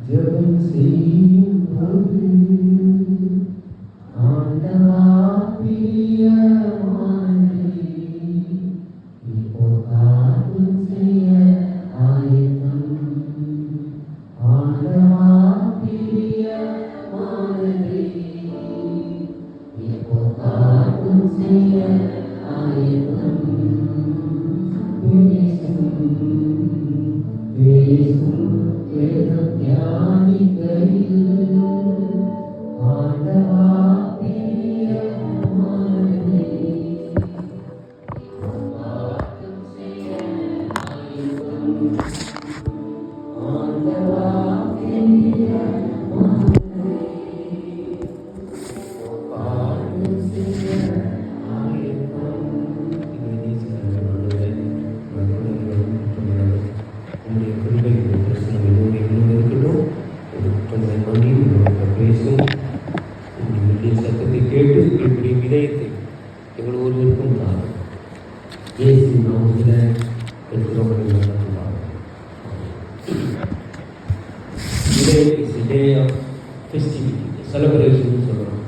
ஜெபம் செய்யும் போது ஆண்டவா பிரியமானே இப்போ காரியம் செய்ய ஆயத்தம். ஆண்டவா பிரியமானே இப்போ காரியம் செய்ய ஆயத்தம். பேசும் வேதம் தியானிக்கையில் ஆண்டவா பிரியமானே காரியம் செய்ய ஆயத்தம். ஆண்டவா பிரியமானே காரியம் செய்ய ஆயத்தம். சத்தத்தை கேட்டு இப்படி விதயத்தை எங்கள் ஒருவருக்கும் தான் இயேசு நாமத்தில் எடுக்கிறோம். செலிப்ரேஷன் சொல்கிறோம்.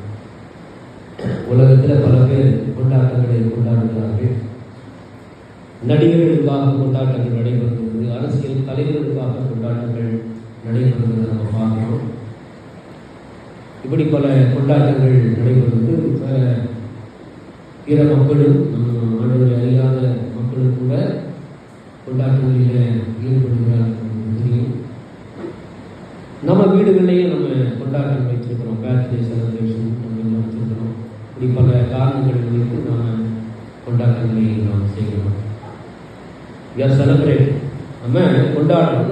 உலகத்தில் பல பேர் கொண்டாட்டங்களை கொண்டாடுகிறார்கள். நடிகர்களுக்காக கொண்டாட்டங்கள் நடைபெறுகிறது, அரசியல் தலைவர்களுக்காக கொண்டாட்டங்கள் நடைபெறுகிறது நம்ம பார்க்கிறோம். இப்படி பல கொண்டாட்டங்கள் நடைபெறுவது பிற மக்களும் ஆண்டவரை அறியாத மக்களும் கூட கொண்டாட்டங்களில் ஈடுபடுகிறார்கள் தெரியும். நம்ம வீடுகளிலேயே நம்ம கொண்டாட்டம் வைத்திருக்கிறோம், பர்த்டே செலிப்ரேஷன் நம்ம வச்சிருக்கிறோம். இப்படி பல காரணங்கள் வைத்து நாம் கொண்டாட்டங்களை நாம் செய்கிறோம். செலிப்ரேட் நம்ம கொண்டாடுறோம்.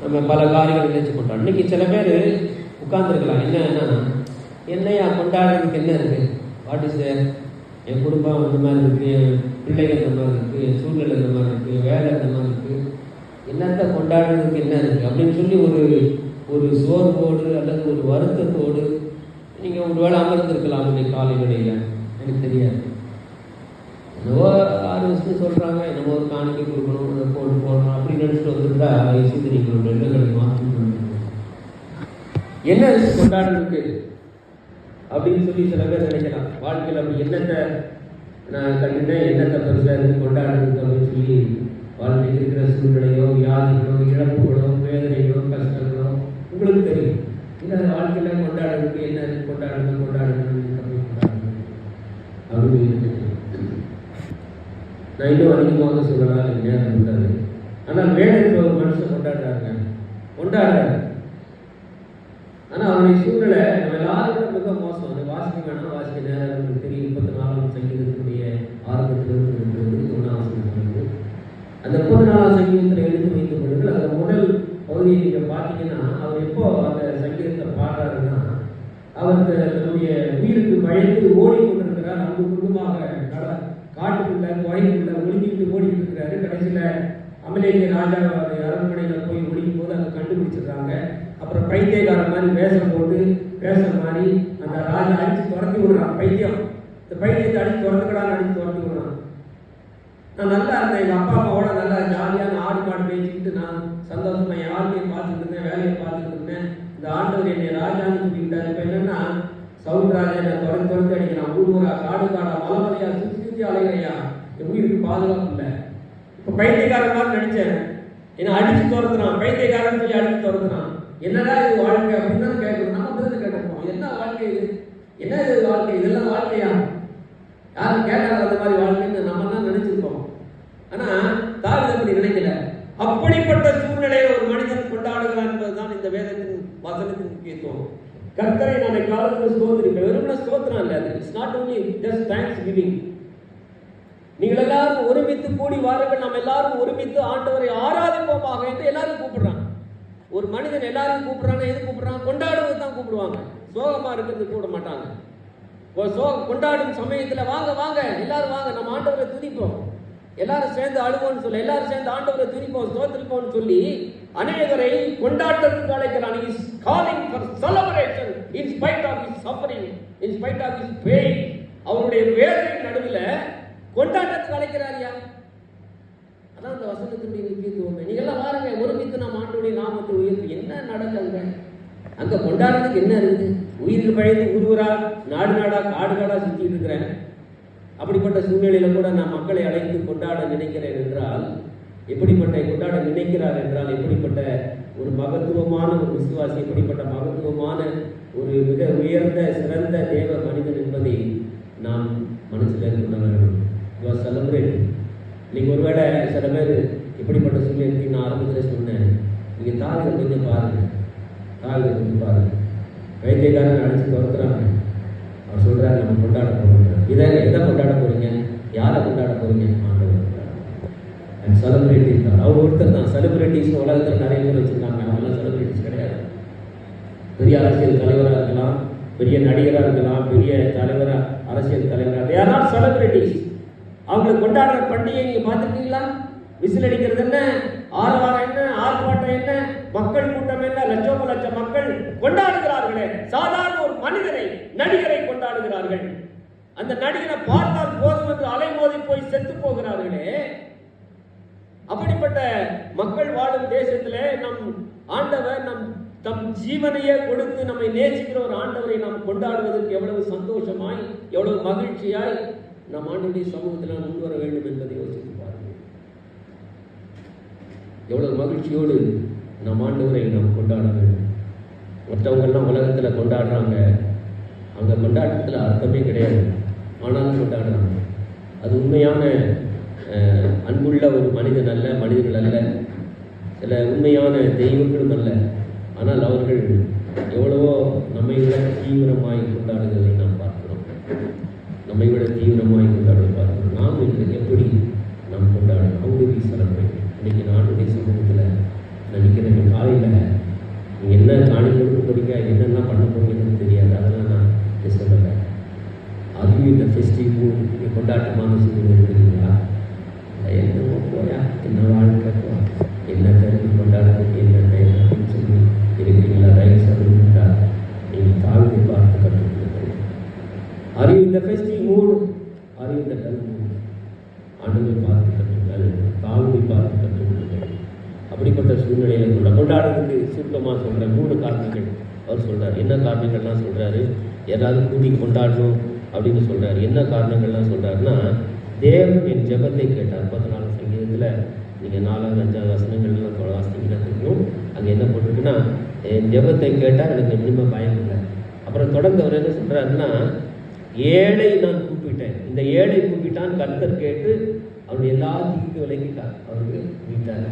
நம்ம பல காரியங்கள் நினைச்சு கொண்டாடுறோம். இன்னைக்கு சில பேர் உட்கார்ந்துருக்கலாம். என்னையா கொண்டாடுறதுக்கு என்ன இருக்குது? வாட் இஸ் என் குடும்பம் இந்த மாதிரி இருக்குது, என் பிள்ளைகள் இந்த மாதிரி இருக்குது, என் சூழ்நிலை இந்த மாதிரி இருக்குது, வேலை இந்த மாதிரி இருக்குது, என்னத்தை கொண்டாடுறதுக்கு என்ன இருக்குது அப்படின்னு சொல்லி ஒரு சோர்வோடு அல்லது ஒரு வருத்தத்தோடு நீங்கள் ஒரு வேளை அமர்ந்திருக்கலாம். இன்னைக்கு காலை வேளையில் எனக்கு தெரியாது, என்னவோ 6 வருஷத்துக்கு சொல்கிறாங்க, என்னமோ ஒரு காணிக்கை கொடுக்கணும், அதை போடணும் அப்படின்னு நினச்சிட்டு வந்துருந்தா வயசு நீங்கள் எண்ணங்களை மாற்றிட்டு என்ன கொண்டாடுறதுக்கு அப்படின்னு சொல்லி சில பேர் நினைக்கலாம். வாழ்க்கையில் அப்படி என்னத்தை நான் கண்டுட்டேன், என்னத்தை பெருசாக கொண்டாடுறதுக்கு அப்படின்னு சொல்லி வாழ்க்கையில் இருக்கிற சூழ்நிலையோ, வியாதிகளோ, இழப்புகளோ, வேதனைகளோ, கஷ்டங்களோ உங்களுக்கு தெரியும். இல்லை வாழ்க்கையில் கொண்டாடுறதுக்கு என்ன கொண்டாடுறது அப்படின்னு நான் இன்னும் அதிகமாக சொல்லலாம், எனக்கு நேரம் இருக்காது. ஆனால் வேலைக்கு ஒரு மனுஷன் கொண்டாடுறாங்க. ஆனால் அவருடைய சூழ்நிலை நம்ம எல்லாரும் மிக மோசம். அது வாசிக்க வேணாம், வாசிக்க நேரம் நமக்கு தெரியும். 34ஆம் சங்கீதத்தினுடைய ஆரம்பத்திலிருந்து 1ஆம் சங்கீதம், அந்த 34ஆம் சங்கீதத்தில் எழுதி வைக்கும் பொழுது அந்த முதல் பகுதியை நீங்கள் பார்த்தீங்கன்னா அவர் எப்போ அந்த சங்கீதத்தை பாடுறாருன்னா, அவருக்கு தன்னுடைய உயிருக்கு பயந்து ஓடிக்கொண்டிருக்கிறார். அங்கு குடும்பமாக காட்டுக்குள்ள கோயிலுக்குள்ள ஒளிஞ்சிட்டு ஓடிக்கிட்டு இருக்கிறாரு. கடைசியில் அமலேக்கிய ராஜா அரண்மனையில் போய் ஒழிக்கும் போது அதை கண்டுபிடிச்சிடுறாங்க. அப்புறம் பைத்தியக்காரன் மாதிரி வேஷம் போட்டு மாதிரி அந்த ராஜா அடித்து துரத்தி விடுறான். பைத்தியம் இந்த பைத்தியத்தை அடித்து துரத்துக்கடான்னு அடித்து துரத்தி விடுறான். நான் நல்லா இருந்தேன், எங்கள் அப்பா அம்மாவோட நல்லா ஜாலியாக ஆடு மாடு பேசிக்கிட்டு நான் சந்தோஷமா என் வாழ்க்கையை பார்த்துட்டு இருந்தேன், வேலையை பார்த்துட்டு இருந்தேன். இந்த ஆண்டவர் என்னை ராஜான்னு சொல்லிக்கிட்டாரு. இப்போ என்னன்னா சவுண்ட் ராஜா என்னை துரத்து அடிக்கிறான். ஊரா காடு காடா மலைமலையா சுற்றி அலைகளையா, என் உயிருக்கு பாதுகாப்பு இல்லை. இப்போ பைத்தியக்காரன் மாதிரி நடித்தேன், என்னை அடித்து துரத்துறான், பைத்தியக்காரன் சொல்லி அடித்து துரத்துறான். என்னடா இது வாழ்க்கை அப்படின்னு தான் கேட்கணும். நம்ம அப்படி கேட்கணும், என்ன வாழ்க்கை இது, என்ன இது வாழ்க்கை, இதெல்லாம் வாழ்க்கையா? யாரும் கேட்டாங்க அந்த மாதிரி வாழ்க்கைன்னு நம்ம தான் நினைச்சிருக்கோம். ஆனால் தாவீது அப்படி நினைக்கல. அப்படிப்பட்ட சூழ்நிலையை ஒரு மனிதன் கொண்டாடுகிறான் என்பதுதான் இந்த வேதத்தின் வசனத்தின் முக்கியத்துவம். கர்த்தரை நான் காலத்தில் ஸ்தோத்திரிப்பேன். வெறுமன ஸ்தோத்திரம் இல்லை, it's not only just thanks giving. நீங்கள் எல்லாரும் ஒருமித்து கூடி வாருங்கள், நாம் எல்லாரும் ஒருமித்து ஆண்டவரை ஆராதிப்போமாக என்று எல்லாரும் கூப்பிடுறாங்க. ஒரு மனிதன் எல்லாரும் கூப்பிடுறாங்க. எது கூப்பிடுறாங்க? கொண்டாடுவது தான் கூப்பிடுவாங்க. சோகமா இருக்கிறது கூட மாட்டாங்க. கொண்டாடும் சமயத்தில் வாங்க வாங்க எல்லாரும் வாங்க, நம்ம ஆண்டவரை துதிப்போம், எல்லாரும் சேர்ந்து அழுவோம்னு சொல்லி, எல்லாரும் சேர்ந்து ஆண்டவரை துதிப்போம், ஸ்தோத்திரிப்போம்னு சொல்லி அநேகரை கொண்டாட்டத்துக்கு அழைக்கிறான். He is calling for celebration in spite of his suffering, in spite of his pain. அவருடைய வேதனையின் நடுவில் கொண்டாட்டத்துக்கு அழைக்கிறாரியா? வசனத்தினுடைய முக்கியத்துவம். நீங்க எல்லாம் பாருங்க, ஒருமித்து நாம் ஆண்டவருடைய நாமத்தை உயர்த்தி என்ன நடக்குங்க அங்க கொண்டாடுறதுக்கு என்ன இருக்குது? உயிருக்கு பழைத்து ஊருவரா நாடு நாடா காடு காடா சுற்றிட்டு இருக்கிறேன். அப்படிப்பட்ட சூழ்நிலையில கூட நான் மக்களை அழைத்து கொண்டாட நினைக்கிறேன் என்றால், எப்படிப்பட்ட கொண்டாட நினைக்கிறார் என்றால், எப்படிப்பட்ட ஒரு மகத்துவமான ஒரு விசுவாசி, எப்படிப்பட்ட மகத்துவமான ஒரு மிக உயர்ந்த சிறந்த தேவ மனிதன் என்பதை நாம் மனசில் கொள்ள வேண்டும். Your celebrate. இன்னைக்கு ஒருவேளை சில பேர் இப்படிப்பட்ட சூழ்நிலைக்கு நான் ஆரம்பத்தில் சொன்னேன், நீங்கள் தாவிதை கொஞ்சம் பாருங்கள், தாவிதை கொஞ்சம் பாருங்கள். வைத்தியக்காரன் அடித்து துரத்துறாங்க. அவர் சொல்கிறார், நம்ம கொண்டாட போகிறோம். எதை கொண்டாட போகிறீங்க? யாரை கொண்டாட போகிறீங்க? ஆண்டவர் அண்ட் செலிபிரிட்டிஸ் தான். அவர் ஒருத்தர் தான். செலிபிரிட்டிஸ் உலகத்தில் நிறைய பேர் வச்சுருக்காங்க. அவங்களாம் செலிபிரிட்டிஸ் கிடையாது. பெரிய அரசியல் தலைவராக இருக்கலாம், பெரிய நடிகராக இருக்கலாம், பெரிய தலைவராக அரசியல் தலைவராக, they are not celebrities. அவங்களை கொண்டாடுற பண்டிகை நீங்கள் பார்த்துருக்கீங்களா? விசில் அடிக்கிறது என்ன, ஆரவாரம் என்ன, ஆர்ப்பாட்டம் என்ன, மக்கள் கூட்டம் என்ன, லட்சோப லட்சம் மக்கள் கொண்டாடுகிறார்களே. சாதாரண ஒரு மனிதனை, நடிகரை கொண்டாடுகிறார்கள். அந்த நடிகரை பார்த்தால் போதும் என்று அலைமோதி போய் செத்து போகிறார்களே. அப்படிப்பட்ட மக்கள் வாழும் தேசத்திலே நம் ஆண்டவர் தம் ஜீவனையே கொடுத்து நம்மை நேசிக்கிற ஒரு ஆண்டவரை நாம் கொண்டாடுவதற்கு எவ்வளவு சந்தோஷமாய், எவ்வளவு மகிழ்ச்சியாய் நம் ஆண்டவருடைய சமூகத்தில் முன்வர வேண்டும் என்பதை யோசித்து பாருங்கள். எவ்வளவு மகிழ்ச்சியோடு நம் ஆண்டவரை நாம் கொண்டாட வேண்டும். மற்றவங்கெல்லாம் உலகத்தில் கொண்டாடுறாங்க, அவங்க கொண்டாட்டத்தில் அர்த்தமே கிடையாது, ஆனாலும் கொண்டாடுறாங்க. அது உண்மையான அன்புள்ள ஒரு மனிதன் அல்ல, மனிதர்கள் அல்ல, சில உண்மையான தெய்வங்களும் அல்ல. ஆனால் அவர்கள் எவ்வளவோ நம்மை விட தீவிரமாய் கொண்டாடுவதை நாம் பார்க்கிறோம். நம்மை விட தீவிரமாய் கொண்டாடுவதை பார்க்கிறோம். நாம் இன்றைக்கு எப்படி நாம் கொண்டாடணும்? அவங்களுடைய சிறப்பை இன்னைக்கு நாட்டுடைய சமூகத்தில் நினைக்கிறேன். காலையில் நீங்கள் என்ன காணி கொடுக்க போறீங்க, என்னென்ன பண்ண போறீங்கன்னு தெரியாது. அதெல்லாம் நான் சொல்லலை. அதுவும் இந்த ஃபெஸ்டிவ் கொண்டாட்டமான சூழ்நிலை இருக்கிறீங்களா? என்னமோ போயா, என்ன வாழ்க்கை, என்ன கருத்து கொண்டாடுறதுக்கு என்ன அப்படின்னு சொல்லி இருக்கிறீங்களா? ரைஸ் அப்படின்னா நீங்கள் தாழ்வை பார்த்து கற்றுக்கொள்ளுங்கள். Are you in the festive mood? Are you in the dull mood? ஆண்டவை பார்த்து கற்றுங்கள், தாழ்வை பார்த்து கற்றுக்கொள்ளுங்கள். அப்படிப்பட்ட சூழ்நிலையில் கொண்டாடுறதுக்கு சுருக்கமாக சொல்கிற 3 காரணங்கள் அவர் சொல்கிறார். என்ன காரணங்கள்லாம் சொல்கிறாரு? ஏதாவது கூடி கொண்டாடணும் அப்படின்னு சொல்கிறார். என்ன காரணங்கள்லாம் சொல்கிறாருன்னா, தேவன் என் ஜெபத்தை கேட்டார். 14 சங்கீதத்தில் நீங்கள் 4, 5 வசனங்கள்லாம் வாசித்தீங்கன்னா தெரியும். அங்கே என்ன போட்டிருக்குன்னா, என் ஜெபத்தை கேட்டால் எனக்கு இனிமே பயம் இல்லை. அப்புறம் தொடர்ந்து அவர் என்ன சொல்கிறாருன்னா, ஏழை நான் கூப்பிட்டேன், இந்த ஏழை கூப்பிட்டான், கர்த்தர் கேட்டு அவருடைய எல்லா தீர்த்து விலகிட்டார், அவருக்கு வீட்டார்.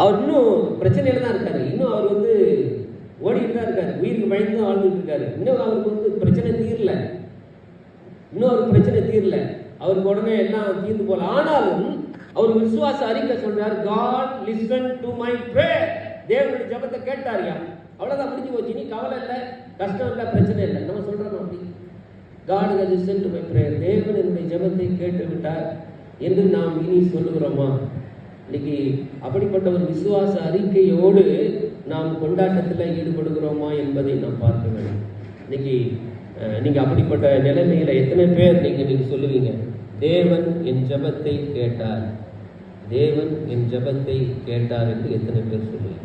அவர் இன்னும் பிரச்சனையில தான் இருக்காரு. இன்னும் அவர் ஓடிட்டு தான் இருக்காரு, உயிருக்கு பயந்து தான் வாழ்ந்துட்டு இருக்காரு. இன்னும் அவருக்கு பிரச்சனை தீரல, இன்னும் ஒரு பிரச்சனை தீரல. அவருக்கு உடனே எல்லாம் தீர்ந்து போல. ஆனாலும் அவர் விசுவாச அறிக்கை சொல்றாரு, God listen to my prayer. தேவனுடைய ஜெபத்தை கேட்டாரியா, அவ்வளவுதான், முடிஞ்சு போச்சு. நீ கவலை இல்லை, கஷ்டம் இல்லை, பிரச்சனை இல்லை. நம்ம சொல்றோம் அப்படி, God has listen to my prayer. தேவன் என்னுடைய ஜெபத்தை கேட்டு விட்டார் என்று நாம் இனி சொல்லுகிறோமா? இன்னைக்கு அப்படிப்பட்ட ஒரு விசுவாச அறிக்கையோடு நாம் கொண்டாட்டத்தில் ஈடுபடுகிறோமா என்பதை நாம் பார்க்க வேண்டும். இன்னைக்கு நீங்கள் அப்படிப்பட்ட நிலைமையில் எத்தனை பேர் நீங்கள் சொல்லுவீங்க, தேவன் என் ஜெபத்தை கேட்டார், தேவன் என் ஜெபத்தை கேட்டார் என்று எத்தனை பேர் சொல்லுவீங்க?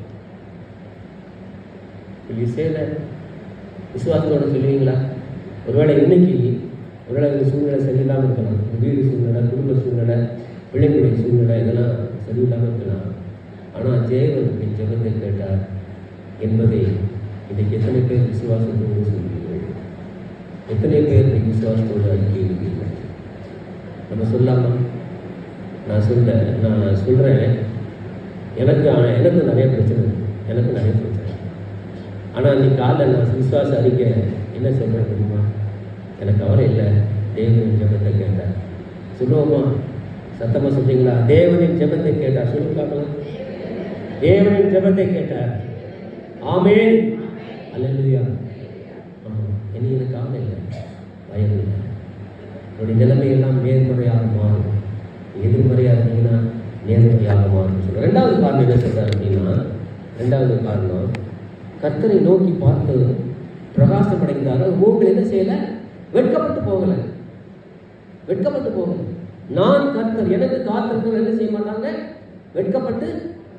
விசுவாசத்தோட சொல்லுவீங்களா? ஒருவேளை இன்னைக்கு சூழ்நிலை சரியில்லாமல் இருக்கலாம், வீடு சூழ்நிலை, குடும்ப சூழ்நிலை, பிள்ளைகளுடைய சூழ்நிலை, இதெல்லாம் சரியில்லாமல் இருக்கலாம். ஆனால் தேவன் என் ஜெபத்தை கேட்டார் என்பதை இன்னைக்கு எத்தனை பேர் விசுவாசத்தோடு சொல்லுவீர்கள்? எத்தனை பேர் இன்னைக்கு விசுவாசத்தோடு அறிக்கையிடுவீர்கள்? நம்ம சொல்லாமா? நான் சொல்கிறேன், எனக்கு நிறைய பிரச்சனை இருக்குது, எனக்கு நிறைய பிரச்சனை. ஆனால் நீ காலைல நான் விசுவாச அறிக்கை என்ன சொல்கிறேன் தெரியுமா? எனக்கு கவலை இல்லை, தேவனின் ஜெபத்தை கேட்டார். சொல்லுவோமா? சத்தமாக சொல்றீங்களா? தேவனின் ஜெபத்தை கேட்டார். சொல்லுங்க, தேவனின் ஜெபத்தை கேட்டார். ஆமென், அல்லேலூயா. இனி எனக்கு கவலை இல்லை, பயம் இல்லை. உங்களுடைய நிலைமையெல்லாம் நேர்மறையாக மாறும். எதிர்மறையாக இருந்தீங்கன்னா நேர்மறையாக மாறும் சொல்லுங்கள். 2வது காரணம் என்ன சொல்கிறார் அப்படின்னா, 2வது காரணம், கர்த்தரை நோக்கி பார்த்து பிரகாசமடைந்தார். மூங்கில் என்ன செய்யலை? வெட்கப்பட்டு போகலை, வெட்கப்பட்டு போகலை. நான் கர்த்தர், எனக்கு காத்திருக்கிறவர் என்ன செய்ய மாட்டாங்க? வெட்கப்பட்டு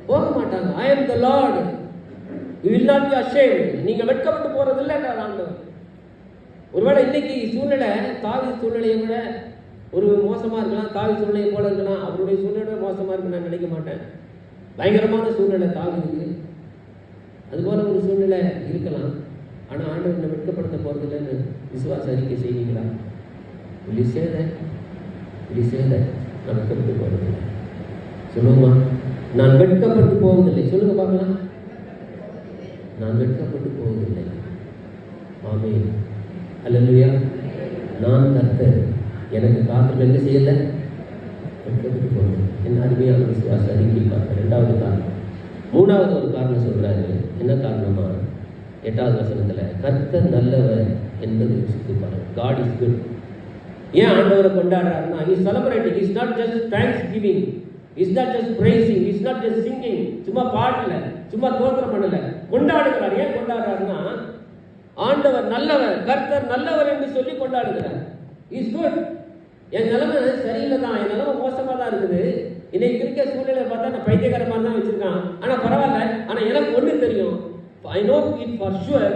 போக மாட்டாங்க. I am the Lord, you will not be ashamed. நீங்க வெட்கப்பட்டு போறது இல்லை ஆண்டவர். ஒருவேளை இன்னைக்கு சூழ்நிலை தாவீது சூழ்நிலையை விட ஒரு மோசமா இருக்கலாம், தாவீது சூழ்நிலையை போல இருக்கலாம். அவருடைய சூழ்நிலை மோசமா இருக்குன்னு நான் நினைக்க மாட்டேன். பயங்கரமான சூழ்நிலை தாவீதுக்கு, அதுபோல ஒரு சூழ்நிலை இருக்கலாம். ஆனால் ஆண்டவர் என்னை வெட்கப்படுத்த போறதில்லைன்னு விசுவாச அறிக்கை செய்வீங்களா? நான் வெட்கப்பட்டு போவதில்லை சொல்லுவோமா? நான் வெட்கப்பட்டு போவதில்லை சொல்லுங்க பார்க்கலாம். நான் வெட்கப்பட்டு போவதில்லை. ஆமென், அல்லேலூயா. நான் கர்த்தர், எனக்கு காத்திரம் என்ன செய்யலை? வெட்கப்பட்டு போவதில்லை. என்ன அருமையான விசுவாச அறிக்கை பார்க்க. ரெண்டாவது காரணம். மூணாவது ஒரு காரணம் சொல்றாரு. என்ன காரணமா? 8வது வசனத்தில் கர்த்தர் நல்லவர் என்பது யோசித்து பாருங்க. God is good. ஏன் ஆண்டவரை கொண்டாடுறாருன்னா, he is celebrating. He is not just thanksgiving, he is not just praising, he is not just singing. சும்மா பாடல, சும்மா தோத்திரம் பண்ணல, கொண்டாடுகிறார். ஏன் கொண்டாடுறாருன்னா, ஆண்டவர் நல்லவர், கர்த்தர் நல்லவர் என்று சொல்லி கொண்டாடுகிறார். He is good. என் நிலைமை சரியில்லை தான், என் நிலைமை மோசமாக தான் இருக்குது. இன்னைக்கு இருக்க சூழ்நிலை பார்த்தா நான் பைத்தியகாரமாக தான் வச்சிருக்கான். ஆனால் பரவாயில்ல. ஆனால் எனக்கு ஒன்று தெரியும், I know it for sure,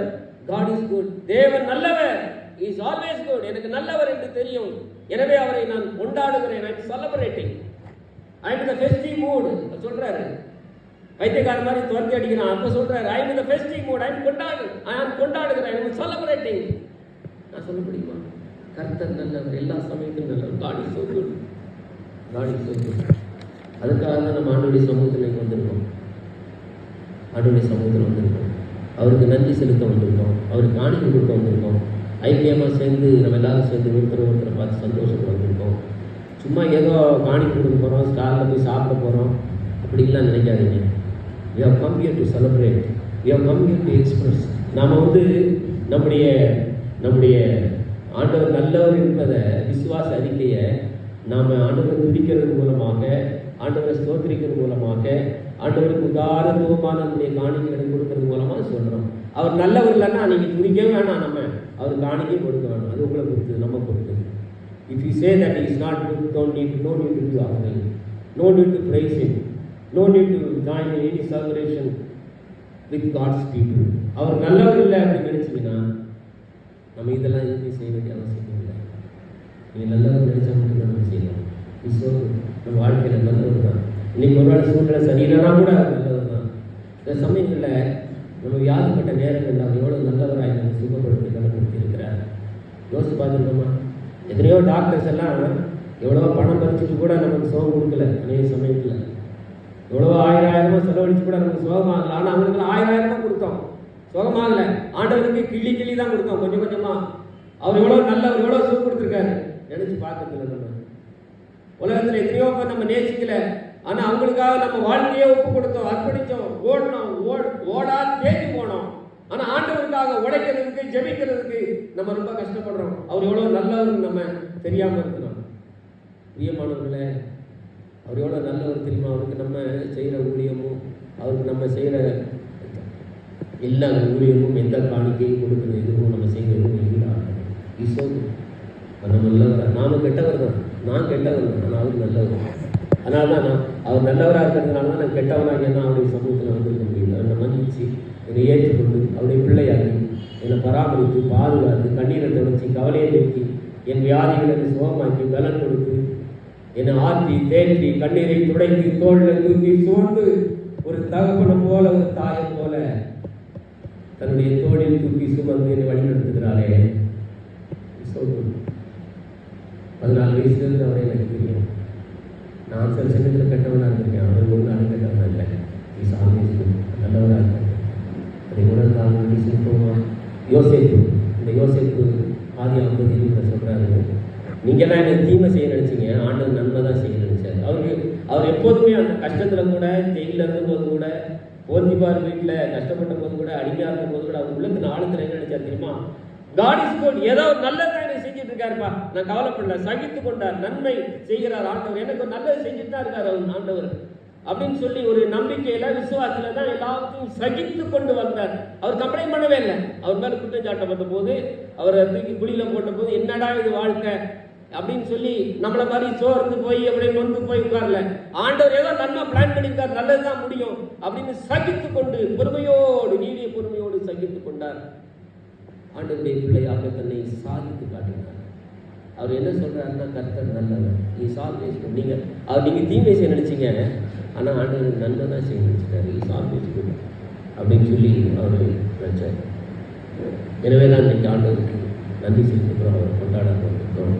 God is good. தேவன் நல்லவர், he is always good. எனக்கு நல்லவர் என்று தெரியும். எனவே அவரை நான் கொண்டாடுகிறேன். I am celebrating. I am in the festive mood சொல்றாரு. பைத்தியக்காரன் மாதிரி துரத்தி அடிக்கிறான். அப்ப சொல்றாரு, I am in the festive mood. I am கொண்டாடுகிறேன். I am celebrating. நான் சொல்ல முடியுமா? கர்த்தர் நல்லவர், எல்லா சமயத்திலும் நல்லவர். God is so good. God is so good. அதுக்காக தான் நம்ம ஆண்டவருடைய சமூகத்தில் வந்திருக்கோம். ஆண்டவருடைய சமூகத்தில் வந்திருக்கோம். அவருக்கு நன்றி செலுத்த வந்திருக்கோம். அவருக்கு காணிக்கை கொடுக்க வந்திருக்கோம். ஐக்கியமாக சேர்ந்து நம்ம எல்லாரும் சேர்ந்து ஒருத்தரை பார்த்து சந்தோஷப்பட வந்திருக்கோம். சும்மா ஏதோ காணிக்கை கொடுக்க போகிறோம், ஸ்டாலில் போய் சாப்பிட போகிறோம் அப்படின்லாம் நினைக்காதீங்க. We have come here to celebrate. We have come here to express. நாம் நம்முடைய ஆண்டவர் நல்லவர் என்பதை விசுவாச அறிக்கையை நாம் ஆண்டவரை துதிக்கிறது மூலமாக, ஆண்டவரை ஸ்தோத்திரிக்கிறது மூலமாக, ஆண்டவருக்கு உதாரணத்துவமான நம்முடைய காணிக்கைகளை கொடுக்கறது மூலமாக சொல்கிறோம். அவர் நல்லவர் இல்லைன்னா நீங்கள் துதிக்கவே வேணாம், நம்ம அவர் காணிக்கை கொடுக்க வேணாம். அது உங்களை பொறுத்து, நம்ம பொறுத்து. If you say that he is not good, no need to do offering, no need to praise him, no need to join in any celebration with God's people. அவர் நல்லவர் இல்லை அப்படின்னு நினைச்சீங்கன்னா நம்ம இதெல்லாம் எதுவுமே செய்ய வேண்டிய அவசியம் இல்லை. நீங்கள் நல்லவர் நினைச்சா மட்டும்தான் நம்ம செய்யலாம். நம்ம வாழ்க்கையில் நல்லவர் தான். இன்னைக்கு ஒரு நாள் சூழ்நிலை சரியில்லைனா கூட நல்லவர் தான். இந்த சமயங்களில் நம்ம வியாதிப்பட்ட நேரங்கள் அவர் எவ்வளோ நல்லவராக நம்ம சுகப்படுத்தி கலப்படுத்தி இருக்கிறார். யோசிச்சு பார்த்துருக்கோமா? எத்தனையோ டாக்டர்ஸ் எல்லாம் எவ்வளோ பணம் பறிச்சுட்டு கூட நமக்கு சுகம் கொடுக்கல. அநேக சமயத்தில் எவ்வளோ ஆயிரமா செலவழிச்சு கூட நமக்கு சுகமாகல. ஆனால் அவங்களுக்கு 1000 கொடுத்தோம், சுகமாகல. ஆண்டவருக்கு கிள்ளி தான் கொடுத்தோம் கொஞ்சம் கொஞ்சமாக. அவர் எவ்வளோ நல்லவர், எவ்வளோ சுகம் கொடுத்துருக்காரு நினைச்சு பார்க்கறதில்ல. நம்ம உலகத்தில் எத்தனையோ பேர் நம்ம நேசிக்கல, ஆனால் அவங்களுக்காக நம்ம வாழ்க்கையே ஒப்பு கொடுத்தோம், அர்ப்பணித்தோம், ஓடணும், ஓடா தேடி போனோம். ஆனால் ஆண்டவருக்காக உடைக்கிறதுக்கு, ஜெபிக்கிறதுக்கு நம்ம ரொம்ப கஷ்டப்படுறோம். அவர் எவ்வளோ நல்லவர் நம்ம தெரியாமல் இருக்கிறோம். பிரியமானவர்களே, அவர் எவ்வளோ நல்லவர் தெரியுமா? அவருக்கு நம்ம செய்கிற ஊழியமும், அவருக்கு நம்ம செய்கிற எல்லா ஊழியமும், எந்த காணிக்கையும் கொடுக்குறது எதுவும் நம்ம செய்கிறதும் இல்லை. ஈசோ நம்ம நல்லவர். நானும் கெட்டவர் தான், நான் கெட்டவர் தான், ஆனால் அவர் நல்லவர். அதனால தான் அவர் நல்லவராக இருக்கிறதுனால தான் நான் கெட்டவனாக என்ன அவருடைய சமூகத்தில் வந்திருக்க முடியல. என்னை மன்னிச்சு, என்னை ஏற்றுக்கொண்டு, அவருடைய பிள்ளையாக்கி, என்னை பராமரித்து, பாதுகாத்து, கண்ணீரை தொடச்சி, கவலையை நீக்கி, என் வியாதிகளை சுகமாக்கி, பலன் கொடுத்து, என்னை ஆற்றி தேற்றி, கண்ணீரை துடைத்து, தோளில் தூக்கி சுமந்து, ஒரு தகப்பனை போல, ஒரு தாயை போல தன்னுடைய தோளில் தூக்கி சுமந்து என்னை வழிநடத்துகிறாரே. 14 வயசுலேருந்து அவரை எனக்கு தெரியும். நான் சில சமயத்தில் கெட்டவனாக இருந்திருக்கேன், அவர் ஒரு நாள் கெட்டவனாக இல்லை. இஸ் ஆல்வேஸ் நல்லவனாக இருக்காங்க. அதை உணர்ந்தாங்க. சிற்பமா யோசேப்பு, இந்த யோசேப்பு ஆதியாகமம் 20 சொல்கிறாரு, நீங்கள்லாம் எனக்கு தீமை செய்ய நினச்சிங்க, ஆண்டவர் நன்மை தான் செய்ய நினச்சார். அவர் எப்போதுமே அந்த கஷ்டத்தில் கூட, ஜெயிலில் இருந்தபோது கூட, போத்திபார் வீட்டில் கஷ்டப்பட்ட போது கூட, அடிமையாக இருந்த போது கூட, அவர் உள்ளத்தின் ஆழத்தில் என்ன நினைச்சார் தெரியுமா? God is good. ஏதோ நல்லதான் எனக்கு செஞ்சுட்டு இருக்காருப்பா, நான் கவலைப்படல, சகித்து கொண்டார், நன்மை செய்கிறார் ஆண்டவர், எனக்கு நல்லது செஞ்சுட்டு தான் இருக்கார் அவர் ஆண்டவர் அப்படின்னு சொல்லி ஒரு நம்பிக்கையில, விசுவாசத்துல தான் எல்லாத்தையும் சகித்து கொண்டு வந்தார். அவர் கம்ப்ளைண்ட் பண்ணவே இல்லை. அவர் மேல குற்றச்சாட்டப்பட்ட போது, அவரை தூக்கி குழியில போட்ட போது, என்னடா இது வாழ்க்கை, அப்படின்னு சொல்லி நம்மளை மாதிரி சோர்ந்து போய் அப்படின்னு நொந்து போய் உட்கார்ல. ஆண்டவர் ஏதோ நன்மை பிளான் பண்ணியிருக்கார், நல்லதுதான் முடியும் அப்படின்னு சகித்து கொண்டு பொறுமையோடு, நீடிய பொறுமையோடு சகித்து கொண்டார். ஆண்டவருடைய பிள்ளையாக தன்னை சாதித்து காட்டினார். அவர் என்ன சொல்றாருன்னா, கர்த்தர் நல்லவர், இஸ் ஆல்வேஸ் குட். நீங்க தீமை செய்ய நினைச்சீங்க, ஆனால் ஆண்டவர் நன்மை தான் செய்ய நினைச்சிட்டாரு, இஸ் ஆல்வேஸ் குட் அப்படின்னு சொல்லி அவர் நினைச்சார். எனவே தான் இன்னைக்கு ஆண்டவருக்கு நன்றி செலுத்துகிறோம், அவர் கொண்டாடுறோம்.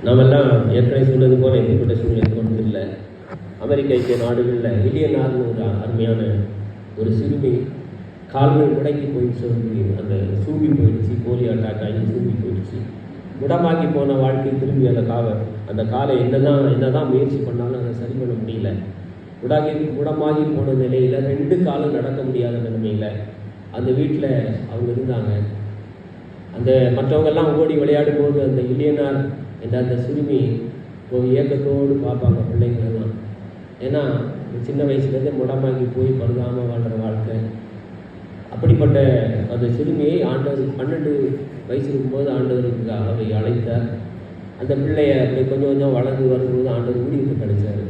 நாமெல்லாம் ஏற்கனவே சொன்னது போல எப்படிப்பட்ட சூழ்நிலை கொண்டு இல்லை. அமெரிக்க ஐக்கிய நாடுகளில் இலியனார்னு ஒரு அருமையான ஒரு சிறுமி கால்கள் முடங்கி போயிடுச்சு, அந்த சூம்பி போயிடுச்சு, போலியோ அட்டாக் ஆகி சூம்பி போயிடுச்சு. முடமாக்கி போன வாழ்க்கை திரும்பி அந்த காலை என்னதான் முயற்சி பண்ணாலும் அதை சரி பண்ண முடியல. முடமாகி போன நிலையில் 2 காலம் நடக்க முடியாத நிலைமையில் அந்த வீட்டில் அவங்க இருந்தாங்க. அந்த மற்றவங்கெல்லாம் ஓடி விளையாடும் போது அந்த இலியனார் என்ற அந்த சிறுமி ஒரு ஏக்கத்தோடு பார்ப்பாங்க பிள்ளைங்களெல்லாம். ஏன்னா சின்ன வயசுலேருந்தே முடமாகி போய் பருகாமல் வாழ்கிற வாழ்க்கை. அப்படிப்பட்ட அந்த சிறுமியை ஆண்டவர் 12 வயசு இருக்கும்போது ஆண்டவருக்கு அவரை அழைத்தார். அந்த பிள்ளைய அப்படி கொஞ்சம் கொஞ்சம் வளர்ந்து வரும்போது ஆண்டவர் ஊழியத்தை கிடைச்சார்.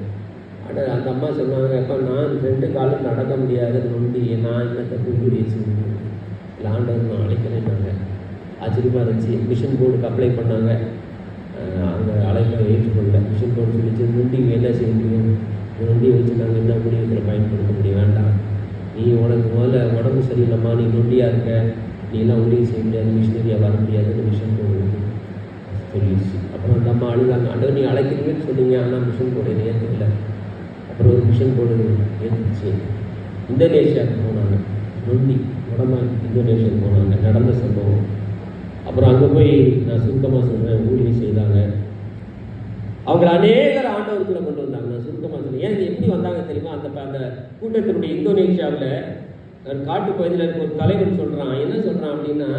ஆனால் அந்த அம்மா சொன்னாங்க, அப்போ நான் 2 காலம் நடக்க முடியாது நொண்டி, நான் என்ன தப்பு ஊழிய செய்யணும் இல்லை, ஆண்டவர் நான் அழைக்கிறேன்னாங்க. ஆச்சரியமாக இருந்துச்சு. மிஷன் போர்டுக்கு அப்ளை பண்ணாங்க. அவங்க அழைப்பை ஏற்றுக்கொள்ள மிஷன் போர்டு சொல்லிச்சு, நொண்டி என்ன செய்ய முடியும், நொண்டியை வச்சு நாங்கள் என்ன ஊழியத்தில் பயன்படுத்த முடியும், வேண்டாம், நீ உனக்கு முதல்ல உடம்பு சரியில்லைம்மா, நீ நொண்டியாக இருக்க, நீ எல்லாம் ஊழியம் செய்ய முடியாது, மிஷினரியாக வர முடியாதுன்னு மிஷன் போர்டு சொல்லிடுச்சு. அப்புறம் அந்த அம்மா அழுதாங்க, ஆண்டவர் நீ அழைக்கிறீங்கன்னு சொன்னீங்க, ஆனால் மிஷன் போர்டு என்னை ஏற்றவில்லை. அப்புறம் ஒரு மிஷன் போர்டு ஏற்றுச்சு. இந்தோனேஷியாவுக்கு போனாங்க, நொண்டி உடம்பா இந்தோனேஷியாவுக்கு போனாங்க, நடந்த சம்பவம். அப்புறம் அங்கே போய் நான் சுருக்கமாக சொல்கிறேன், ஊழியம் செய்தாங்க. அவங்கள அநேகர் ஆண்டவருக்குள்ள கொண்டு வந்தாங்க. நான் சுருக்கமாக சொல்கிறேன், ஏன் எப்படி வந்தாங்க தெரியுமா? அந்த கூட்டத்தினுடைய இந்தோனேஷியாவில் காட்டு பகுதியில் இருக்க ஒரு தலைவன் சொல்கிறான், என்ன சொல்கிறான் அப்படின்னா,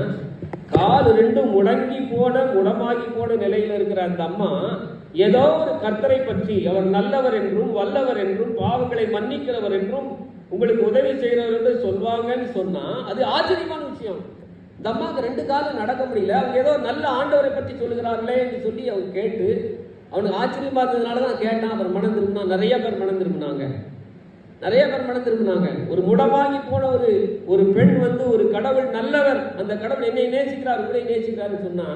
கால் 2 முடமாகி போன நிலையில் இருக்கிற அந்த அம்மா ஏதோ ஒரு கர்த்தரை பற்றி, அவர் நல்லவர் என்றும் வல்லவர் என்றும் பாவங்களை மன்னிக்கிறவர் என்றும் உங்களுக்கு உதவி செய்கிறவர் என்று சொல்வாங்கன்னு சொன்னா அது ஆச்சரியமான விஷயம். இந்த அம்மாவுக்கு 2 காலம் நடக்க முடியல, அவங்க ஏதோ நல்ல ஆண்டவரை பற்றி சொல்லுகிறார்களே என்று சொல்லி அவங்க கேட்டு அவனுக்கு ஆச்சரியமா இருந்ததுனால தான் கேட்டான். அப்புறம் மனம் திரும்பினா நிறைய பேர் மனம் திரும்பினாங்க. ஒரு முடமாகி போன ஒரு பெண் ஒரு கடவுள் நல்லவர், அந்த கடவுள் என்னை நேசிக்கிறார், உங்களை நேசிக்கிறாருன்னு சொன்னா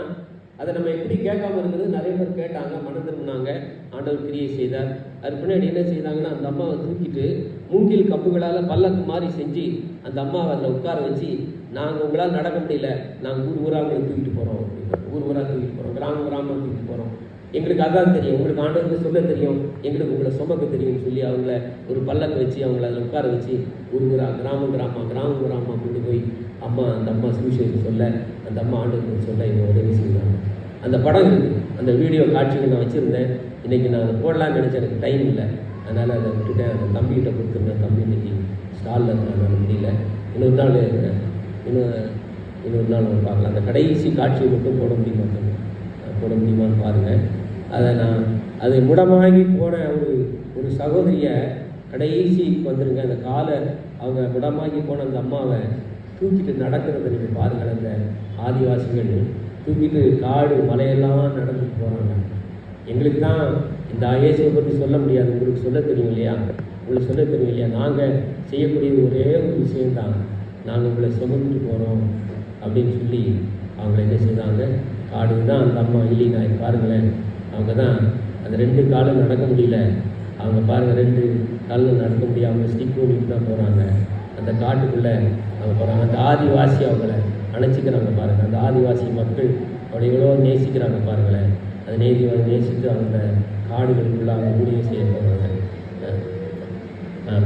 அதை நம்ம எப்படி கேட்காம இருக்கிறது? நிறைய பேர் கேட்டாங்க, மனம் திரும்பினாங்க, ஆண்டவர் கிரியை செய்தார். அது பின்னாடி என்ன செய்தாங்கன்னா, அந்த அம்மாவை தூக்கிட்டு மூங்கில் கம்புகளால் பல்லக்கு மாதிரி செஞ்சு அந்த அம்மாவை அதில் உட்கார வச்சு, நாங்கள் உங்களால் நடக்க முடியல, நாங்கள் ஊராக தூக்கிட்டு போகிறோம், ஊராக தூக்கிட்டு போகிறோம், கிராமம் தூக்கிட்டு போகிறோம், எங்களுக்கு அதான் தெரியும், உங்களுக்கு ஆண்டவருக்கு சொல்ல தெரியும், எங்களுக்கு உங்களை சுமக்க தெரியும்னு சொல்லி அவங்கள ஒரு பல்லக்கு வச்சு அவங்கள அதில் உட்கார வச்சு கிராமம் கொண்டு போய் அந்த அம்மா சுவிசேஷம் சொல்ல, அந்த அம்மா ஆண்டவருக்கு சொல்ல இவங்க உதவி செய்வாங்க. அந்த படம் இருக்குது, அந்த வீடியோ காட்சிகள் நான் வச்சுருந்தேன். இன்றைக்கி நான் அதை போடலான்னு நினச்சேன், எனக்கு டைம் இல்லை, அதனால் அதை விட்டுட்டேன். அந்த தம்பிகிட்ட கொடுத்துருந்தேன். தம்பி இன்றைக்கி ஸ்டாலில் இருக்கிறாங்க, முடியல, இன்னொரு நாள் பார்க்கலாம். அந்த கடைசி காட்சியை மட்டும் போட முடியுமான்னு பாருங்கள். அது முடமாகி போன ஒரு சகோதரியை கடைசி வந்துருங்க, அந்த காலை அவங்க முடமாகி போன அந்த அம்மாவை தூக்கிட்டு நடக்கிறத நீங்கள் பாருங்கள். அந்த ஆதிவாசிகள் தூக்கிட்டு காடு மலையெல்லாம் நடந்துட்டு போகிறாங்க. எங்களுக்கு தான் இந்த இயேசுவை பற்றி சொல்ல முடியாது, உங்களுக்கு சொல்ல தெரியும் இல்லையா? நாங்கள் செய்யக்கூடிய ஒரே ஒரு விஷயம்தான், நாங்கள் உங்களை சுமந்துட்டு போகிறோம் அப்படின்னு சொல்லி அவங்கள என்ன செய்தாங்க, காடு தான் அந்த அம்மா இல்லைனா பாருங்களேன், அவங்க தான் அந்த 2 காலம் நடக்க முடியல, அவங்க பாருங்கள் 2 காலம் நடக்க முடியாமல் ஸ்டிக் ஓடிட்டு தான் போகிறாங்க. அந்த காட்டுக்குள்ளே அவங்க போகிறாங்க. அந்த ஆதிவாசி அவங்கள அணைச்சிக்கிறாங்க பாருங்கள். அந்த ஆதிவாசி மக்கள் அவளை எவ்வளோ நேசிக்கிறாங்க பாருங்களேன். அதை நேசித்து அவங்க காடுகளுக்குள்ளே அவங்க ஊழியம் செய்ய போகிறாங்க.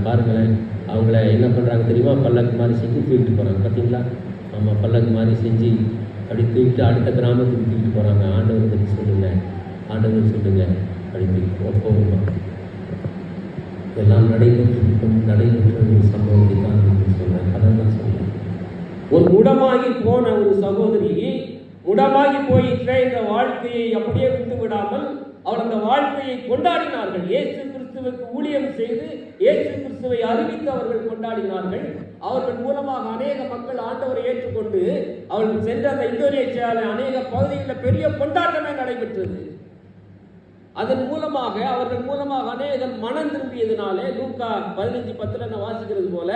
பாருங்களேன், அவங்கள என்ன பண்ணுறாங்க தெரியுமா? பல்லக்கு மாதிரி செஞ்சு தூக்கிட்டு போகிறாங்க, பார்த்தீங்களா? ஆமாம், பல்லக்கு மாதிரி செஞ்சு அப்படி தூக்கிட்டு அடுத்த கிராமத்துக்கு தூக்கிட்டு போகிறாங்க. ஆண்டவர் பற்றி சொல்லுங்கள் அப்படி போகுமா? இதெல்லாம் நடைபெற்ற ஒரு சம்பவத்தை தான் சொன்னேன், கதை தான் சொன்னேன். ஒரு முடமாகி போன ஒரு சகோதரி முடமாகி போயிற்ற இந்த வாழ்க்கையை அப்படியே விட்டு விடாமல் அவர் அந்த வாழ்க்கையை கொண்டாடினார்கள். இயேசு கிறிஸ்துவுக்கு ஊழியம் செய்து இயேசு கிறிஸ்துவை அறிவித்து அவர்கள் கொண்டாடினார்கள். அவர்கள் மூலமாக அநேக மக்கள் ஆண்டவரை ஏற்றுக்கொண்டு அவர்கள் சென்ற அந்த இந்தோனேசியாவில் அநேக பகுதிகளில் பெரிய கொண்டாட்டமே நடைபெற்றது. அதன் மூலமாக அவர்கள் மூலமாக அநேகர் மனம் திரும்பியதுனாலே லூக்கா 15:10 வாசிக்கிறது போல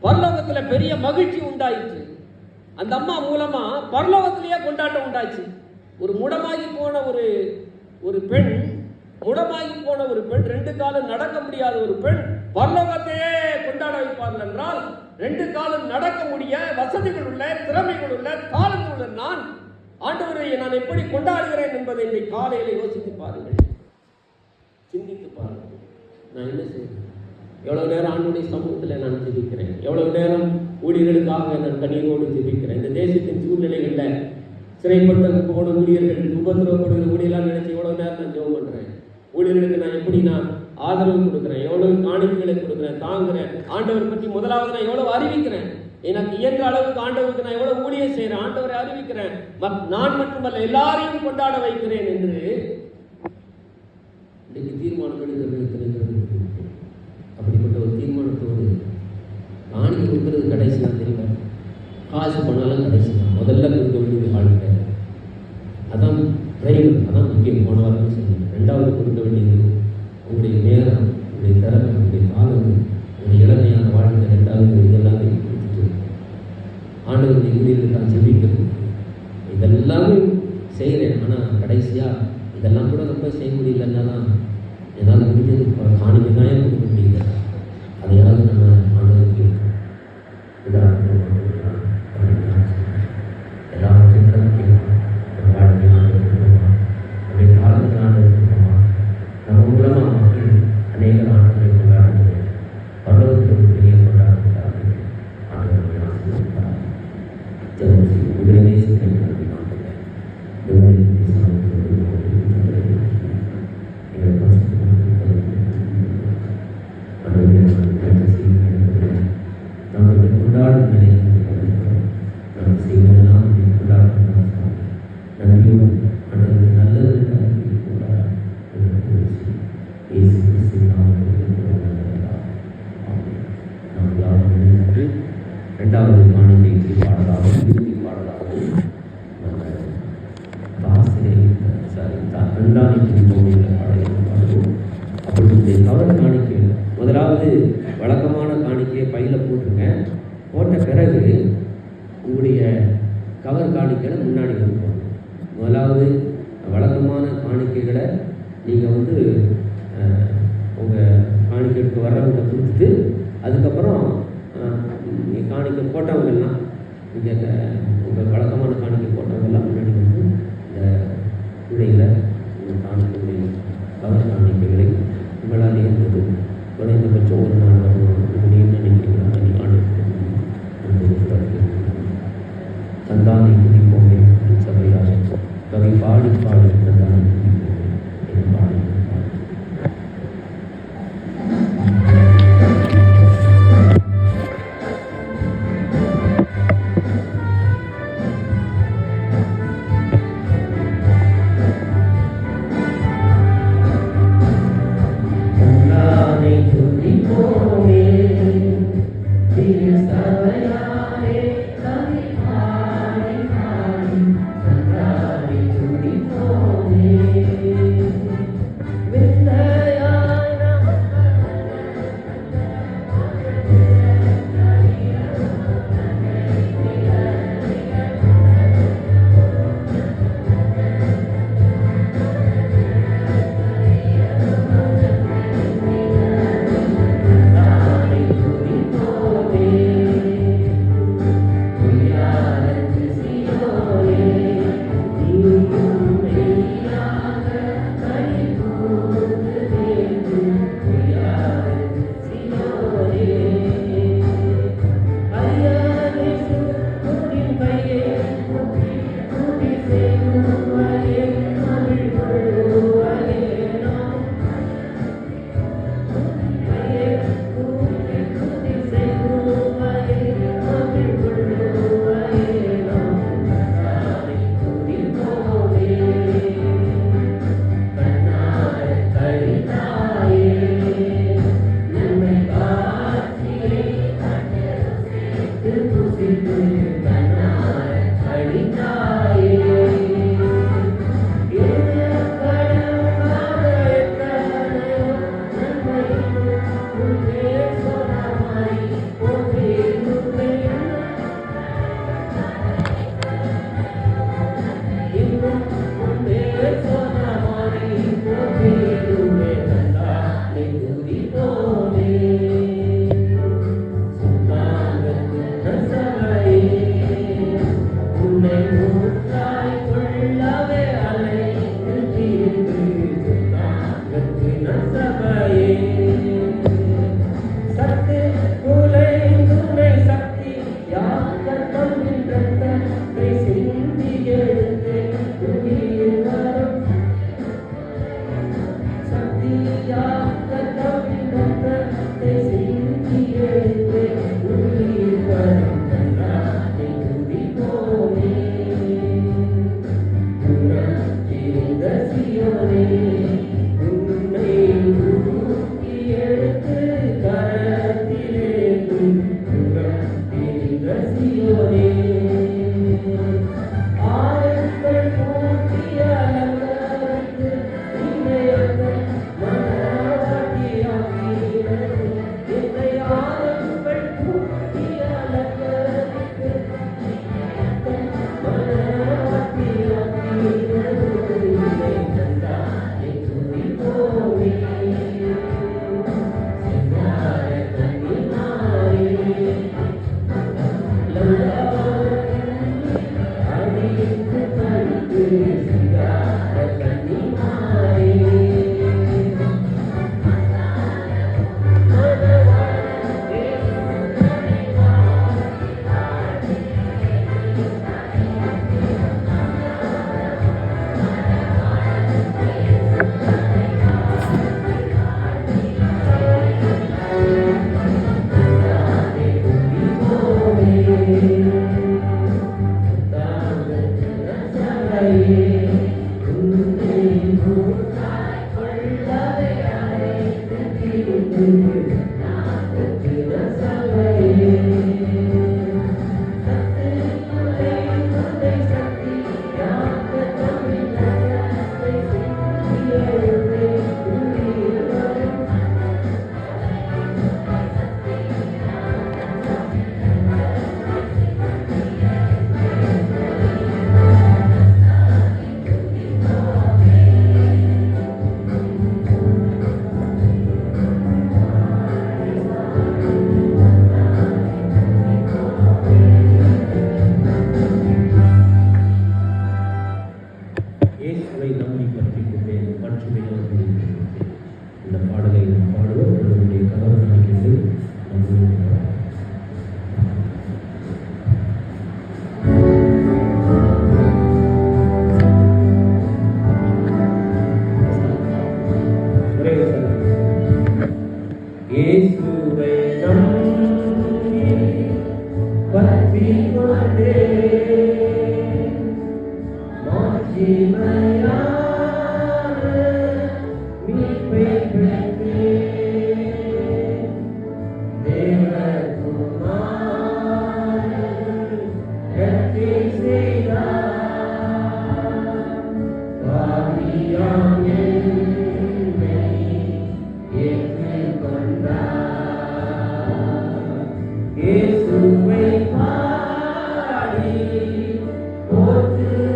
பரலோகத்தில் பெரிய மகிழ்ச்சி உண்டாயிற்று. அந்த அம்மா மூலமா பரலோகத்திலேயே கொண்டாட்டம் உண்டாச்சு. ஒரு முடமாகி போன ஒரு பெண், முடமாகி போன ஒரு பெண், 2 காலம் நடக்க முடியாத ஒரு பெண் பரலோகத்தையே கொண்டாட வைப்பார்கள் என்றால் 2 காலம் நடக்க முடிய வசதிகள் உள்ள, திறமைகள் உள்ள, காலங்கள் உள்ள நான் ஆண்டவரை நான் எப்படி கொண்டாடுகிறேன் என்பதை இன்றைக்கு காலையில யோசித்து பாருங்கள், சிந்தித்து பாருங்கள். நான் என்ன செய்வேன்? எவ்வளவு நேரம் ஆண்டவருடைய சமூகத்தில் நான் ஜெபிக்கிறேன், எவ்வளவு நேரம் ஊழியர்களுக்காக நான் கண்ணீரோடு ஜெபிக்கிறேன். இந்த தேசத்தின் சூழ்நிலைகளில் சிறைப்பட்ட போன ஊழியர்கள், உபத்திரவப்படுகிற ஊழியெல்லாம் நினைச்சு எவ்வளவு நேரம் நான் ஜெபம் பண்றேன். ஊழியர்களுக்கு நான் எப்படி நான் ஆதரவு கொடுக்குறேன், எவ்வளவு காணிக்கைகளை கொடுக்குறேன், தாங்குறேன். ஆண்டவர் பற்றி முதலாவது நான் எவ்வளவு அறிவிக்கிறேன், எனக்கு இயன்ற அளவுக்கு ஆண்டவருக்கு நான் எவ்வளவு ஊழியம் செய்கிறேன், ஆண்டவரை அறிவிக்கிறேன், நான் மட்டுமல்ல எல்லாரையும் கொண்டாட வைக்கிறேன் என்று இன்னைக்கு தீர்மானம் எடுக்கிறவர்களுக்கு அப்படிப்பட்ட ஒரு தீர்மானத்தோடு காணிக்கை கொடுக்கிறது கடைசி தான் தெரியுமா? காசு பண்ணாலும் கடைசி தான். முதல்ல கொடுக்க வேண்டியது வாழ்க்கை, அதான் டிரைவர், அதான் முக்கியம். போன வாரம் சொன்னேன். 2வது கொடுக்க வேண்டியது உங்களுடைய நேரம், உங்களுடைய திறமை, உங்களுடைய காலம், உங்களுடைய இளமையான வாழ்க்கை. 2வது இதெல்லாம் கொடுத்துட்டு ஆண்டவருடைய ஊழியர்களுக்கு நான் ஜெபிக்கிறது இதெல்லாமே செய்கிறேன். ஆனால் கடைசியாக இதெல்லாம் கூட ரொம்ப செய்ய முடியலன்னா தான் என்னால் முடிஞ்சது காணிக்கை தான் கொடுக்க முடியல. அதையாவது நம்ம ஆண்டவருக்கு எல்லாவற்றையும் வாழ்க்கை அப்படியே காலத்தில் ஆண்டவருக்குமா நம்ம மூலமாக மக்கள் அநேக ஆண்டுகளை கொண்டாடுகிறது. பரலோகத்தில் பெரிய கொண்டாடுகிறார்கள். ஆண்டவருடைய ஆசீர்வாதம் உங்களை நேசிக்கிறேன். இரண்டாவது காணிக்கைக்கு பாடலாகும், இறுதி பாடலாகும் கண்டாணிக்கு போகிற பாடலை பாடுவோம். அப்படி கவர் காணிக்கை முதலாவது வழக்கமான காணிக்கையை பையில் போட்டுருங்க. போட்ட பிறகு உங்களுடைய கவர் காணிக்கைகளை முன்னாடி கொடுப்பாங்க. முதலாவது வழக்கமான காணிக்கைகளை நீங்கள் உங்கள் காணிக்கைக்கு வர்றவங்க கொடுத்துட்டு அதுக்கப்புறம் காணிக்கை போட்டவங்கெல்லாம் நீங்கள் உங்கள் வழக்கமான காணிக்கை போட்டவங்கெல்லாம் முன்னாடி இந்த உடையில் உங்கள் காணிக்கை கவர் காணிக்கைகளை உங்களால் இருந்தது குறைந்தபட்சம் ஒரு நாள் வரணும் அப்படின்னு நினைக்கிறீங்களா? நீ தந்தானை குடிப்போமே சபையாக கவி பாடி பாடி தந்தானை குடிப்போமே என் பாடி Oh உம்மை நம்பி பற்றிக் கொண்டேன், மாற்றுமை இந்த பாடலை நாம் பாடுவோம். நம்முடைய கவனமாக கேட்டு நம்புவோம். இயேசுவை நம்பி பற்றிக் கொண்டேன், மாட்சிமையான மீட்பை பெற்றேன். தேவகுமாரன் வெற்றி செய்தார், பாவியாம் என்னை ஏற்றுக்கொண்டார். இயேசுவை பாடி போற்றுகிறேன்,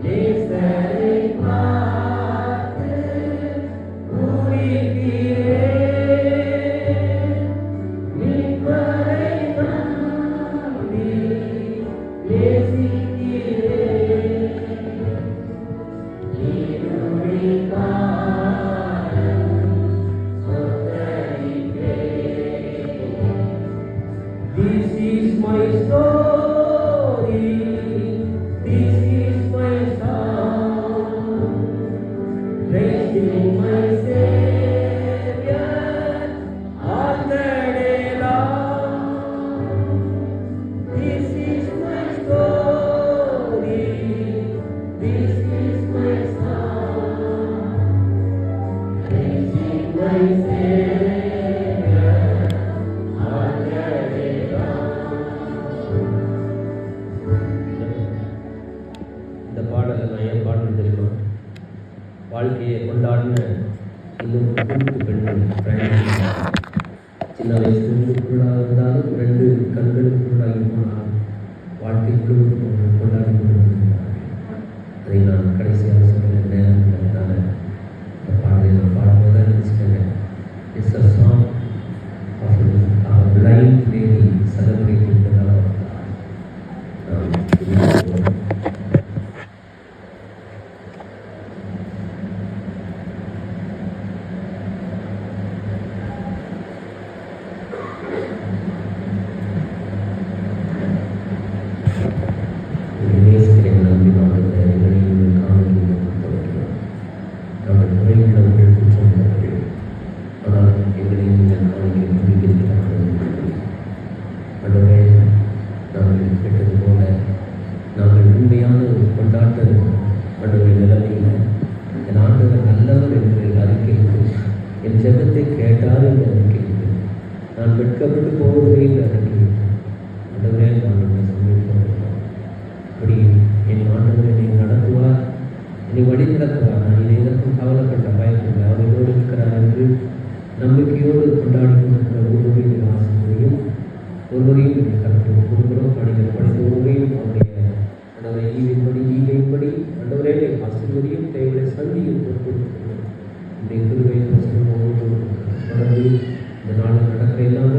நேசரை பார்த்து பூரிக்கிறேன், மீட்பரை நம்பி நேசிக்கிறேன். இருளின் காலம் சொந்தரிக்கிறேன். This is my story, this is my song, praising my Savior all the day long. This is my story, this is my song, praising my Savior all the day long. இந்த பாடலை நான் ஏன் பாடணும் தெரியுமா? வாழ்க்கையை கொண்டாடின இன்னும் கூட்டு பெண்கள் சின்ன வயசுக்குள்ளாக இருந்தாலும் 2 கண்களுக்குள்ளாகி போனாலும் வாழ்க்கை முழுவதும் கொண்டாடி கொண்டிருந்தார்கள். அதை நான் கடைசியாக சொல்ல நேரம் இருந்ததுனால இந்த பாடலை நான் பாடும்போது நினச்சிட்டேங்க. It's a song of a blind lady celebrating the love of God. நேசிக்கிறேன் நம்பி நாங்கள் எங்களையும் காணொலியும் தொடர்கிறோம். நாங்கள் குறைந்தவர்கள் குற்றமுள்ளவர்கள், ஆனால் எங்களையும் நீங்கள் காணொலியை முடிக்கிறார்கள். ஆண்டவரே, நாங்கள் கேட்டது போல நாங்கள் உண்மையான ஒரு கொண்டாட்ட ஆண்டவரை நிலைமையில் என் ஆண்டவர் நல்லவர் என்று அறிக்கையிட்டு என் ஜெபத்தை கேட்டார் என்று அறிக்கையிட்டு நான் வெட்கப்பட்டு போவதில்லை என்று அறிக்கையிட்டு ஆண்டவரே நாங்கள் சமீபம் அப்படி என் ஆண்டவரை என்னை நடத்துவார், என்னை வழி நடத்துவார். நான் இதை எதற்கும் கவலைப்பட்ட பயப்படல, அவர் என்னோடு இருக்கிறார் என்று நம்பிக்கையோடு கொண்டாடி கொண்டிருக்கிற ஒருவரையும் ஆசிரியரையும் ஒருவரையும் என்னை கருத்து ஒருவரும் பணிகள் படித்த ஒருவரையும் அவருடைய ஆண்டவரை ஈகைப்படி ஆண்டவரே ஆசிரியரையும் தேவையை சந்தியும் பொறுப்பு இந்த கிருபை தொடர்ந்து இந்த நாளில் நடக்கிற எல்லாமே